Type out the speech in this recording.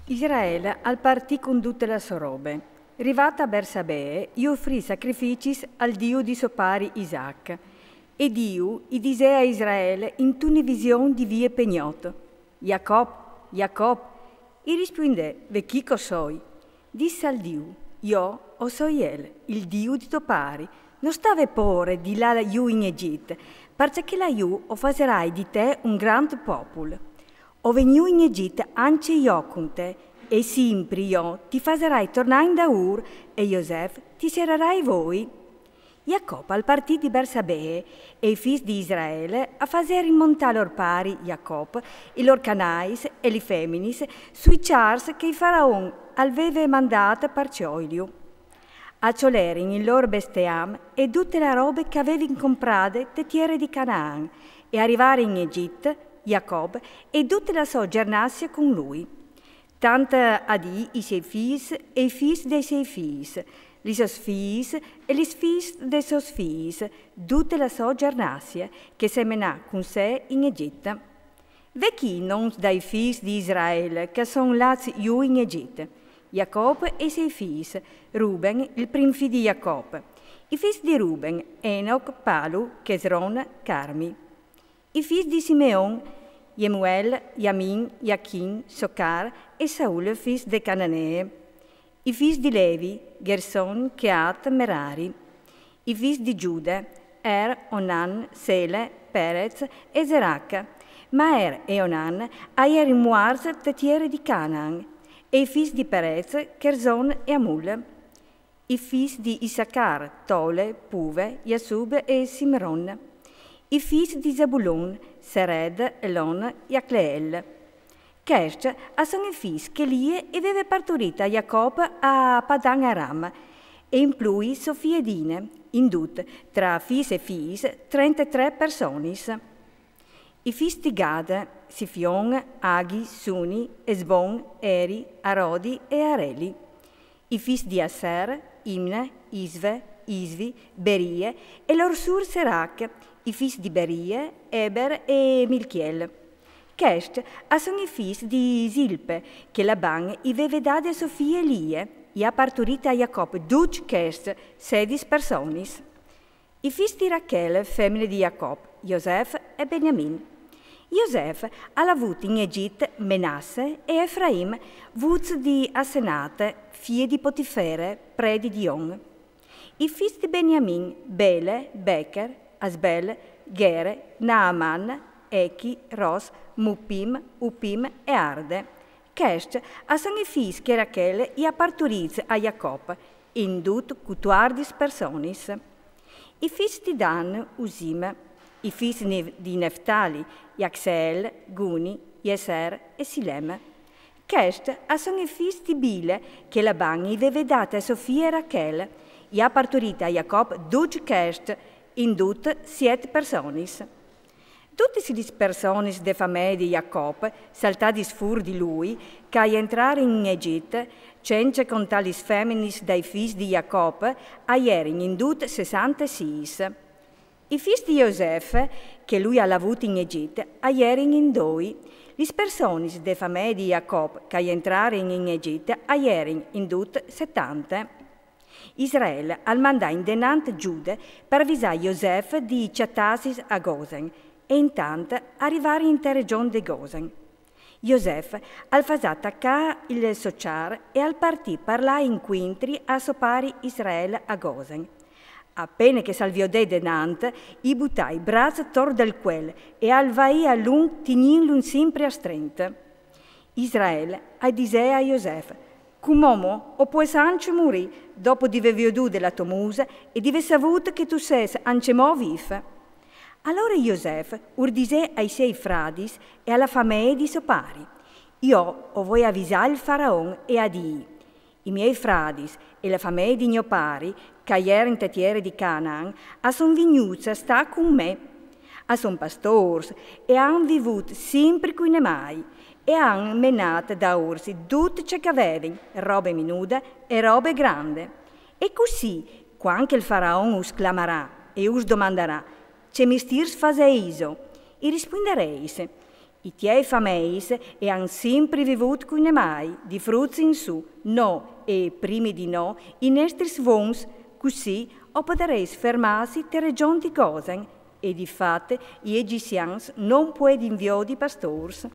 Israele al partì con tutte le sue robe. Rivata a Bersabee, io offrì sacrifici al Dio di suo pari Isaac. E Dio gli disse a Israele in tune visione di vie pegnoto. Jacob, Jacob. E rispondè, ve chi cosoi? Disse al Dio, io o soy il Dio di tuo pari. Non stave pure di là io in Egitto, perché là io o facerai di te un grande popolo. O veniu in Egitto anche io con te, e sempre io ti facerai tornare in Daur, e Joseph ti sererai voi. Jacob al partì di Bersabee, e i figli di Israele a fare rimontare lor pari Jacob, i lor canais e li feminis, sui chars che il faraon aveva mandato per cioilio. A ciolerin il loro bestiam e tutte le robe che avevi comprate te tierre di Canaan, e arrivare in Egitto, Jacob e tutte le sue giornate con lui. Tanto adì i suoi figli e i figli dei suoi figli, i suoi figli e i figli dei suoi figli, tutte le sue giornate che semenà con sé in Egitto. Vecchi non dai figli di Israele che sono lati giù in Egitto, Jacob e i suoi figli, Ruben, il primo figlio di Jacob, i figli di Ruben, Enoch, Palu, Chesron, Carmi. I figli di Simeon, Jemuel, Yamin, Jachin, Socar e Saul, figli de Cananee. I figli di Levi, Gerson, Keat, Merari. I figli di Giuda, Onan, Sele, Perez e Zeraca. Ma e Onan aier in Muarz tetiere di Canaan. E i figli di Perez, Gerson e Amul. I figli di Issacar, Tole, Puve, Yasub e Simron. I figli di Zabulon, Sered, Elon e Acleel. Questi sono i figli che Lie aveva partorito a Jacob a Padan Aram, e in più Sofia e Dine, in tutto, tra figli e figli, 33 persone. I figli di Gad, Sifion, Aghi, Suni, Esbon, Eri, Arodi e Areli. I figli di Aser, Imne, Isve, Isvi, Berie e lor sur Serac, i figli di Berie, Eber e Milchiel. Questi sono i figli di Zilpe, che Laban aveva dato a Sofia e Lie, e ha partorito a Jacob 16 persone. I figli di Rachele, femmine di Jacob, Joseph e Beniamin. Joseph ha avuto in Egitto Menasse e Efraim, vuz di Asenate, figlie di Potifere, pre di Dion. I figli di Beniamin, Bele, Becher, Asbel, Gere, Naaman, Echi, Ros, Mupim, Upim e Arde. Questi sono i figli che Rachele ha partorito a Jacob, in tutto 14 persone. I figli di Dan, Usim. I figli di Neftali, Yaxeel, Guni, Yeser e Silem. Questi sono i figli di Bile che Laban aveva dato a Sofia e Rachele, e ha partorito a Jacob 12 questi, in tutto 7 persone. Tutte le persone della famiglia di Jacob, saltati fuori di lui, che a entrare in Egitto, senza contare le femmine dai figli di Jacob, erano in tutto 66. I figli di Joseph, che lui ha avuto in Egitto, erano in 2. Le persone della famiglia di Jacob, che entrarono in Egitto, erano in tutto 70. Israele ha mandato in denante Giuda per avvisare Joseph di Ciatassis a Gosen e intanto arrivare in regione di Gosen. Joseph ha fatto attaccare il Sochar e al partì parlare in quintri a sopari Israele a Gosen. Appena che salviò de denante, i buttai braccia tor del quel e al vai a lung tininlun sempre a strente. Israele ha disse a Joseph: Cumomo, o puoi anche morire dopo di aver veduto la tua musa e di aver saputo che tu sei anche mo viva. Allora Joseph urdise ai suoi fradi e alla famiglia di suo pari: Io ho vuoi avvisare il faraon e a dire: I miei fradi e la famiglia di mio pari, che erano in tetiere di Canaan, sono venuti a stare con me, sono pastori e hanno vivuto sempre con i mai. E hanno menato da orsi tutto ciò che avevano, robe minude e robe grandi. E così, quando il faraon us clamarà e us domanderà, c'è mistirs faseiso, e rispondereis, I tiei fameis e han sempre vivut cune mai, di frutti in su, no, e primi di no, in estris vons, così o potereis fermarsi te region di gosen, e di fatte, i egicians non pued invio di pastors.